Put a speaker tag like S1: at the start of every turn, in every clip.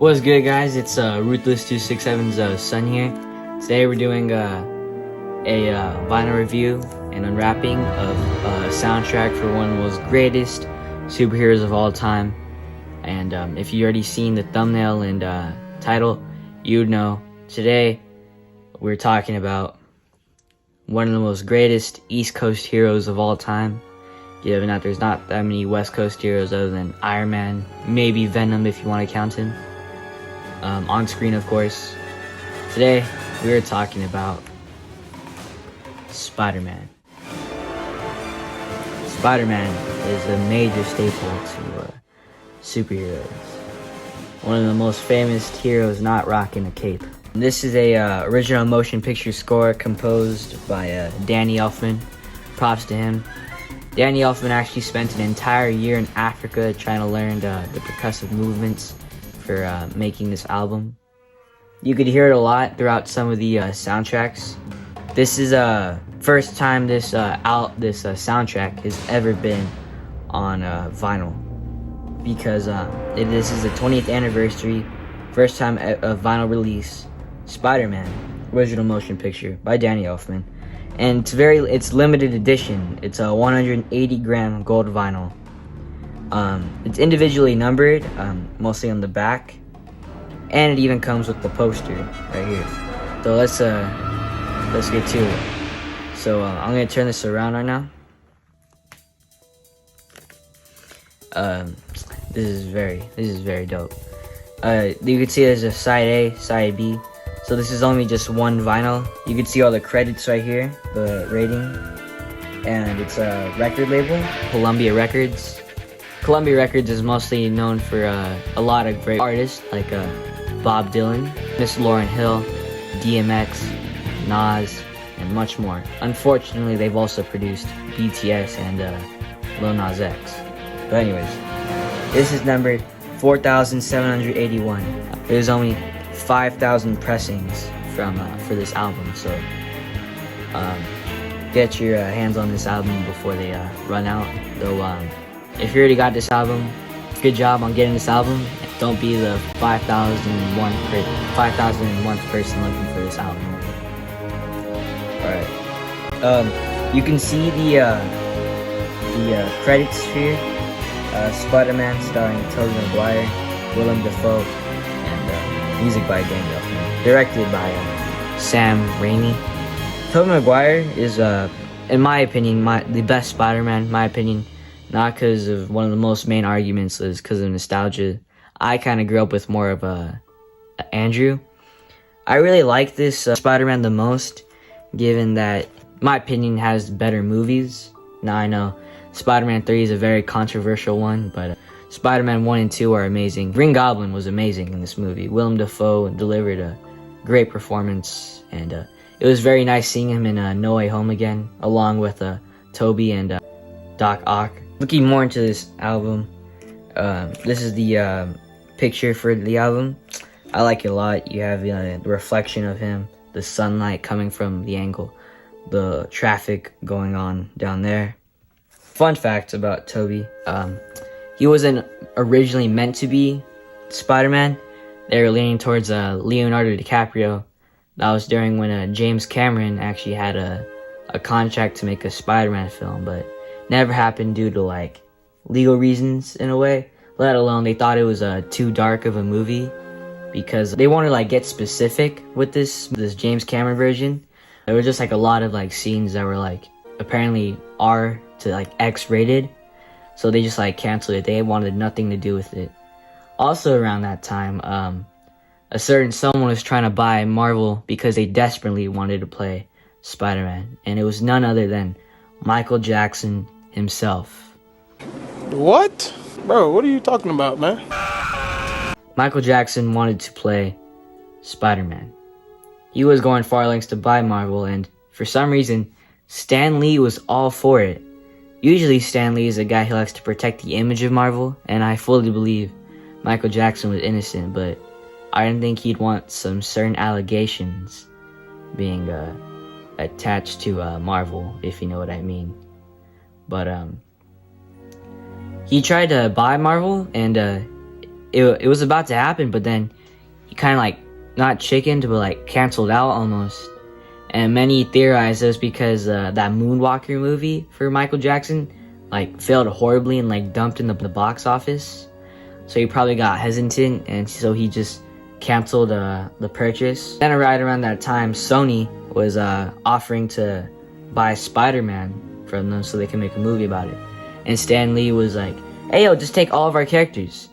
S1: What's good, guys? It's Ruthless267's son here. Today we're doing a vinyl review and unwrapping of a soundtrack for one of the most greatest superheroes of all time. And if you already seen the thumbnail and title, you'd know. Today we're talking about one of the most greatest East Coast heroes of all time. Given that there's not that many West Coast heroes other than Iron Man, maybe Venom if you want to count him. On screen, of course. Today, we are talking about Spider-Man. Spider-Man is a major staple to superheroes. One of the most famous heroes not rocking a cape. This is a original motion picture score composed by Danny Elfman. Props to him. Danny Elfman actually spent an entire year in Africa trying to learn the percussive movements for making this album. You could hear it a lot throughout some of the soundtracks. This is first time this soundtrack has ever been on vinyl, because this is the 20th anniversary, first time of vinyl release. Spider-Man, original motion picture by Danny Elfman, and it's limited edition. It's a 180 gram gold vinyl. It's individually numbered, mostly on the back, and it even comes with the poster right here. So let's get to it. So I'm gonna turn this around right now. This is very dope. You can see there's a side A, side B. So this is only just one vinyl. You can see all the credits right here, the rating, and it's a record label, Columbia Records. Columbia Records is mostly known for a lot of great artists like Bob Dylan, Miss Lauryn Hill, DMX, Nas, and much more. Unfortunately, they've also produced BTS and Lil Nas X. But anyways, this is numbered 4,781. There's only 5,000 pressings for this album, so get your hands on this album before they run out. Though if you already got this album, good job on getting this album. Don't be the 5,001th person looking for this album. Alright. You can see the credits here. Spider-Man starring Tobey Maguire, Willem Dafoe, and music by Danny Elfman. Directed by Sam Raimi. Tobey Maguire is, in my opinion, the best Spider-Man, in my opinion. Not because of one of the most main arguments is because of nostalgia. I kind of grew up with more of Andrew. I really like this Spider-Man the most, given that, in my opinion, has better movies. Now I know Spider-Man 3 is a very controversial one, but Spider-Man 1 and 2 are amazing. Green Goblin was amazing in this movie. Willem Dafoe delivered a great performance, and it was very nice seeing him in No Way Home again, along with Tobey and Doc Ock. Looking more into this album, this is the picture for the album. I like it a lot. You have the reflection of him, the sunlight coming from the angle, the traffic going on down there. Fun fact about Tobey, he wasn't originally meant to be Spider-Man. They were leaning towards Leonardo DiCaprio. That was during when James Cameron actually had a contract to make a Spider-Man film, but never happened due to like legal reasons in a way. Let alone they thought it was too dark of a movie, because they wanted to like get specific with this James Cameron version. There were just like a lot of like scenes that were like apparently R to like X rated, so they just like canceled it. They wanted nothing to do with it. Also around that time, a certain someone was trying to buy Marvel because they desperately wanted to play Spider-Man, and it was none other than Michael Jackson himself.
S2: What? Bro, what are you talking about, man?
S1: Michael Jackson wanted to play Spider-Man. He was going far lengths to buy Marvel, and for some reason, Stan Lee was all for it. Usually Stan Lee is a guy who likes to protect the image of Marvel, and I fully believe Michael Jackson was innocent, but I didn't think he'd want some certain allegations being attached to Marvel, if you know what I mean. But he tried to buy Marvel, and it was about to happen, but then he kind of like not chickened, but like canceled out almost. And many theorize it was because that Moonwalker movie for Michael Jackson like failed horribly and like dumped in the box office. So he probably got hesitant, and so he just canceled the purchase. Then right around that time, Sony was offering to buy Spider-Man from them so they can make a movie about it. And Stan Lee was like, hey yo, just take all of our characters.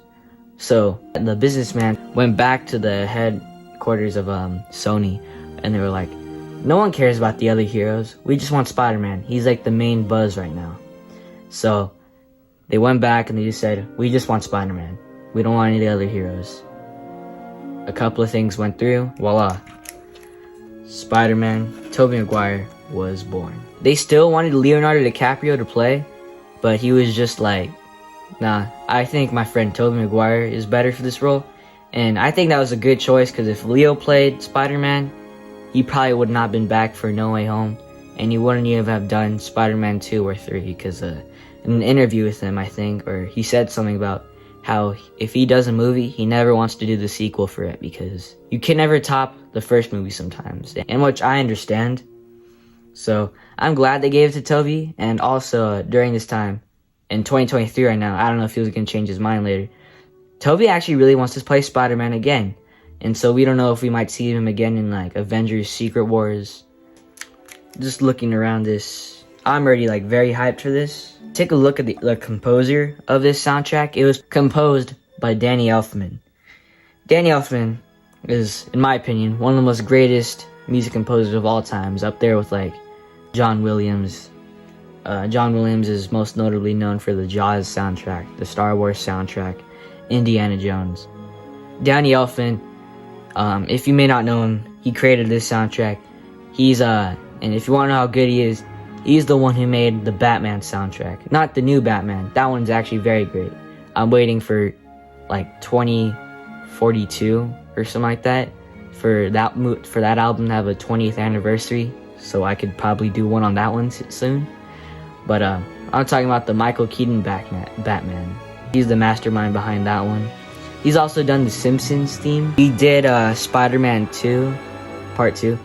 S1: So the businessman went back to the headquarters of Sony, and they were like, no one cares about the other heroes. We just want Spider-Man. He's like the main buzz right now. So they went back and they just said, we just want Spider-Man. We don't want any of the other heroes. A couple of things went through. Voila. Spider-Man, Tobey Maguire, was born. They still wanted Leonardo DiCaprio to play, but he was just like, nah, I think my friend Tobey Maguire is better for this role. And I think that was a good choice, because if Leo played Spider-Man, he probably would not have been back for No Way Home, and he wouldn't even have done Spider-Man 2 or 3, because in an interview with him, I think, or he said something about how if he does a movie, he never wants to do the sequel for it, because you can never top the first movie sometimes, and which I understand. So I'm glad they gave it to Tobey. And also during this time, in 2023 right now, I don't know if he was going to change his mind later, Tobey actually really wants to play Spider-Man again. And so we don't know if we might see him again in like Avengers Secret Wars. Just looking around this, I'm already like very hyped for this. Take a look at the composer of this soundtrack. It was composed by Danny Elfman. Danny Elfman is, in my opinion, one of the most greatest music composers of all times, up there with like John Williams. John Williams is most notably known for the Jaws soundtrack, the Star Wars soundtrack, Indiana Jones. Danny Elfman, if you may not know him, he created this soundtrack. He's and if you want to know how good he is, he's the one who made the Batman soundtrack. Not the new Batman. That one's actually very great. I'm waiting for like 2042 or something like that for that album to have a 20th anniversary, so I could probably do one on that one soon. But I'm talking about the Michael Keaton Batman. He's the mastermind behind that one. He's also done the Simpsons theme. He did Spider-Man 2, Part 2,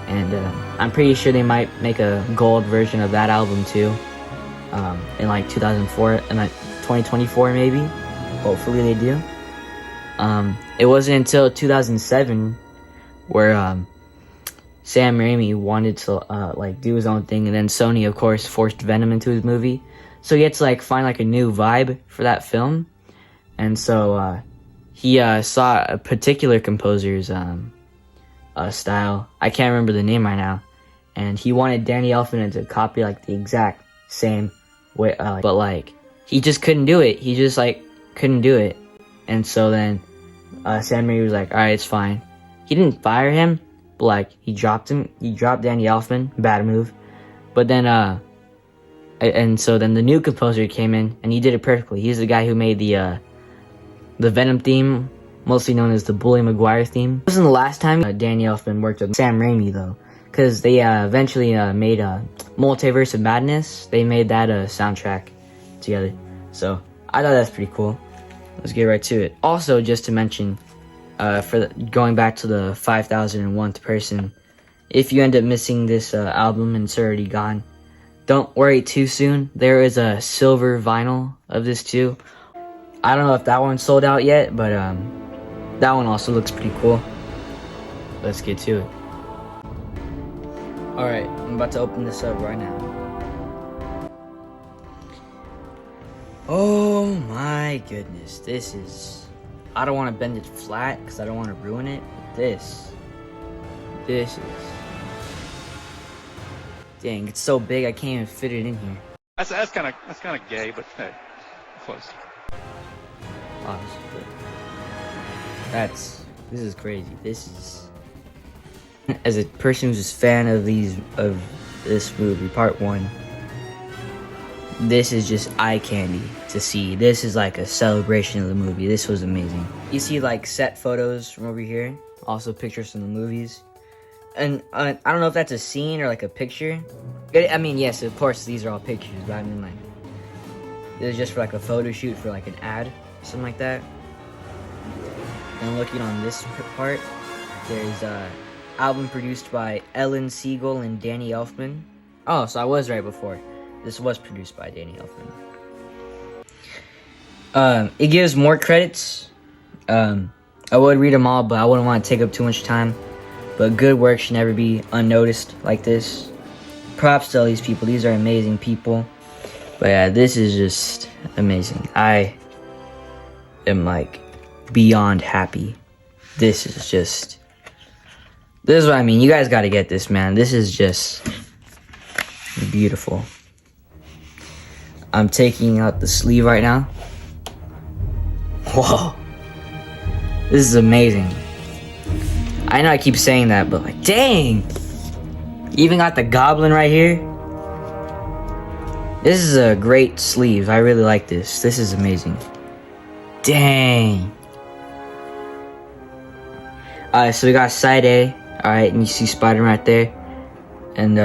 S1: and I'm pretty sure they might make a gold version of that album too, in like 2004 and like 2024 maybe. Hopefully they do. It wasn't until 2007 where Sam Raimi wanted to like do his own thing, and then Sony of course forced Venom into his movie, so he had to like find like a new vibe for that film. And so he saw a particular composer's style. I can't remember the name right now, and he wanted Danny Elfman to copy like the exact same way, but like he just couldn't do it. He just like couldn't do it. And so then Sam Raimi was like, all right, it's fine. He didn't fire him, but like he dropped him. He dropped Danny Elfman. Bad move. But then and so then the new composer came in and he did it perfectly. He's the guy who made the Venom theme, mostly known as the Bully Maguire theme. It wasn't the last time Danny Elfman worked with Sam Raimi though, because they eventually made Multiverse of Madness. They made that soundtrack together. So I thought that's pretty cool. Let's get right to it. Also, just to mention, going back to the 5001th person, if you end up missing this album and it's already gone, don't worry too soon. There is a silver vinyl of this too. I don't know if that one's sold out yet, but that one also looks pretty cool. Let's get to it. Alright, I'm about to open this up right now. Oh my goodness, this is... I don't want to bend it flat because I don't want to ruin it. But this is... Dang, it's so big I can't even fit it in here.
S3: That's kind of gay, but hey, close.
S1: This is crazy. This is, as a person who's a fan of this movie, part 1, this is just eye candy to see. This is like a celebration of the movie. This was amazing. You see like set photos from over here, also pictures from the movies, and I don't know if that's a scene or like a picture. I mean, yes, of course these are all pictures, but I mean like this is just for like a photo shoot for like an ad, something like that. And looking on this part, there's album produced by Ellen Siegel and Danny Elfman. Oh, so I was right before. This was produced by Danny Elfman. It gives more credits. I would read them all, but I wouldn't want to take up too much time. But good work should never be unnoticed like this. Props to all these people. These are amazing people. But yeah, this is just amazing. I am like beyond happy. This is what I mean. You guys got to get this, man. This is just beautiful. I'm taking out the sleeve right now. Whoa. This is amazing. I know I keep saying that, but like, dang. You even got the goblin right here. This is a great sleeve. I really like this. This is amazing. Dang. Alright, so we got side A. Alright, and you see Spider-Man right there. And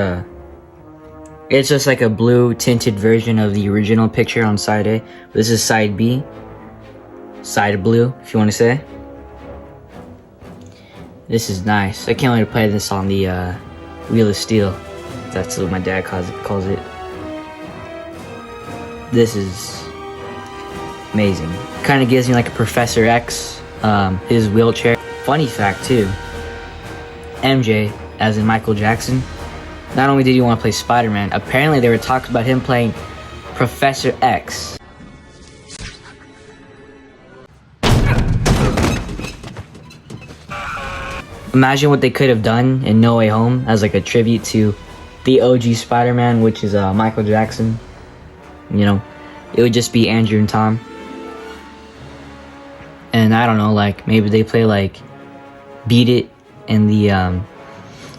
S1: it's just like a blue tinted version of the original picture on side A. This is side B. Side blue, if you want to say. This is nice. I can't wait to play this on the Wheel of Steel. That's what my dad calls it. This is amazing. Kind of gives me like a Professor X, his wheelchair. Funny fact too, MJ, as in Michael Jackson, not only did he want to play Spider-Man, apparently there were talks about him playing Professor X. Imagine what they could have done in No Way Home as like a tribute to the OG Spider-Man, which is Michael Jackson. You know, it would just be Andrew and Tom. And I don't know, like maybe they play like Beat It in the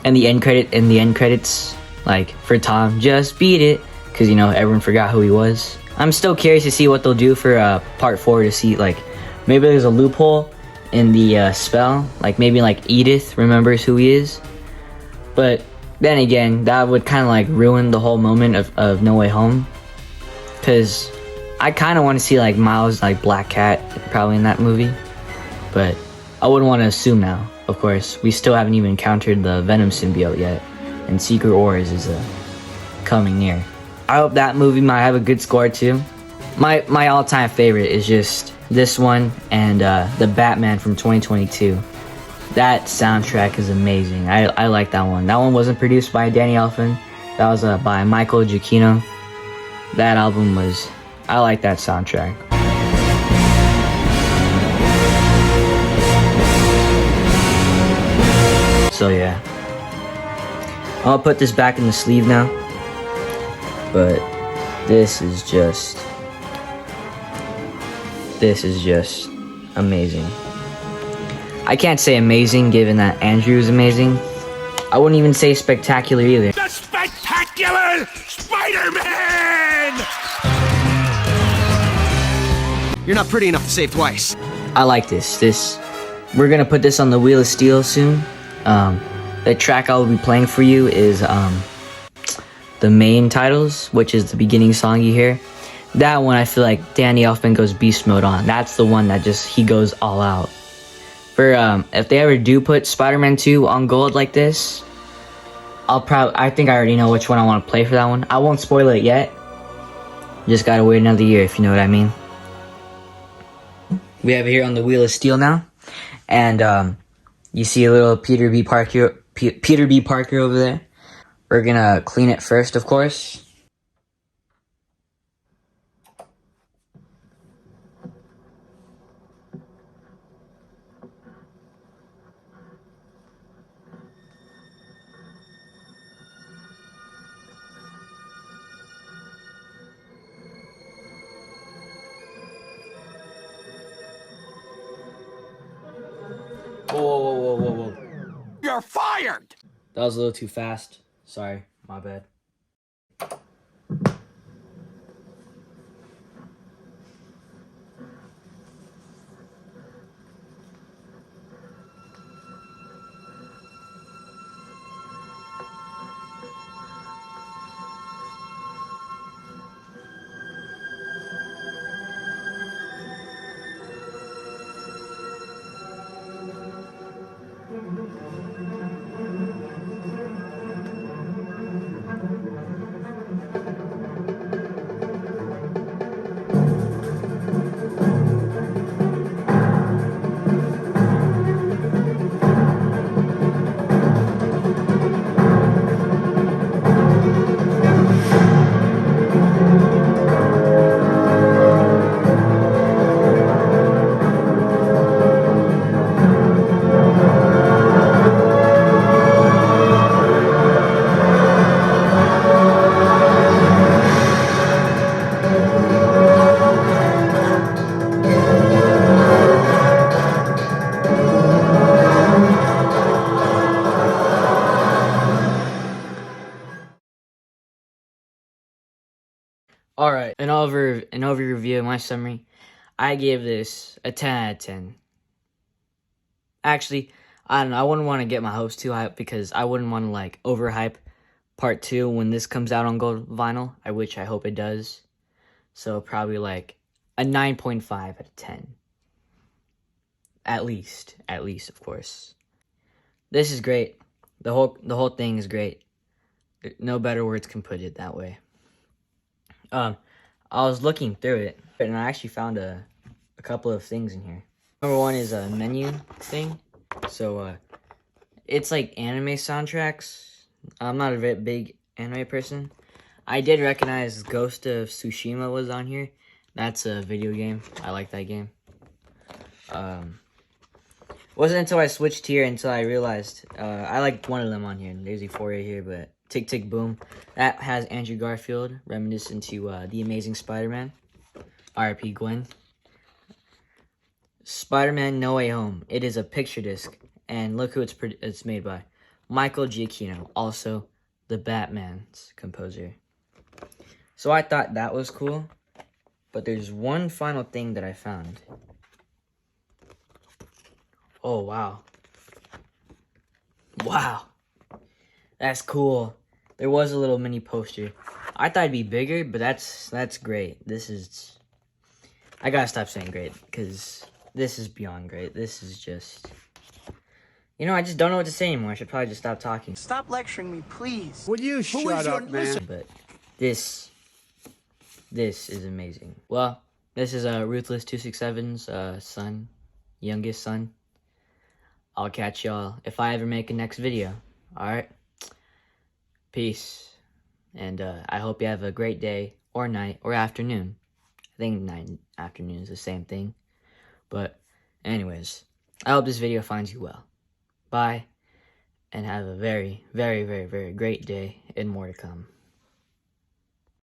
S1: end credits, like for Tom, just beat it, because you know everyone forgot who he was. I'm still curious to see what they'll do for part 4, to see like maybe there's a loophole in the spell, like maybe like Edith remembers who he is. But then again, that would kind of like ruin the whole moment of No Way Home, because I kind of want to see like Miles, like Black Cat, probably in that movie. But I wouldn't want to assume now. Of course, we still haven't even encountered the Venom symbiote yet, and Secret Wars is coming near. I hope that movie might have a good score too. My all-time favorite is just this one and the Batman from 2022. That soundtrack is amazing. I like that one. That one wasn't produced by Danny Elfman. That was by Michael Giacchino. That album was... I like that soundtrack. So yeah. I'll put this back in the sleeve now. But this is just amazing. I can't say amazing given that Andrew is amazing. I wouldn't even say spectacular either.
S4: The Spectacular Spider-Man! You're not pretty enough to save twice.
S1: I like this. We're gonna put this on the Wheel of Steel soon. The track I will be playing for you is the main titles, which is the beginning song you hear. That one I feel like Danny Elfman goes beast mode on. That's the one that he goes all out. For if they ever do put Spider-Man 2 on gold like this, I think I already know which one I want to play for that one. I won't spoil it yet. Just gotta wait another year, if you know what I mean. We have it here on the Wheel of Steel now, and you see a little Peter B. Parker over there. We're gonna clean it first, of course. Whoa.
S4: You're fired!
S1: That was a little too fast. Sorry, my bad. Alright, an overview review of my summary. I gave this a 10 out of 10. Actually, I don't know, I wouldn't want to get my hopes too high because I wouldn't want to like overhype part 2 when this comes out on gold vinyl, which I hope it does. So probably like a 9.5 out of 10. At least, of course. This is great. The whole thing is great. No better words can put it that way. I was looking through it, and I actually found a couple of things in here. Number one is a menu thing. So, it's like anime soundtracks. I'm not a very big anime person. I did recognize Ghost of Tsushima was on here. That's a video game. I like that game. Wasn't until I switched here until I realized I like one of them on here. There's Euphoria here, but Tick Tick Boom. That has Andrew Garfield, reminiscent to The Amazing Spider-Man. R.I.P. Gwen. Spider-Man No Way Home. It is a picture disc, and look who it's made by. Michael Giacchino, also the Batman's composer. So I thought that was cool, but there's one final thing that I found. Oh, wow. Wow. That's cool. There was a little mini poster. I thought it'd be bigger, but that's great. This is... I gotta stop saying great, because this is beyond great. This is just... You know, I just don't know what to say anymore. I should probably just stop talking.
S5: Stop lecturing me, please.
S4: Would you shut up, man?
S1: But this is amazing. Well, this is Ruthless 267's son, youngest son. I'll catch y'all if I ever make a next video. Alright? Peace. And I hope you have a great day, or night, or afternoon. I think night and afternoon is the same thing. But anyways, I hope this video finds you well. Bye. And have a very, very, very, very great day and more to come.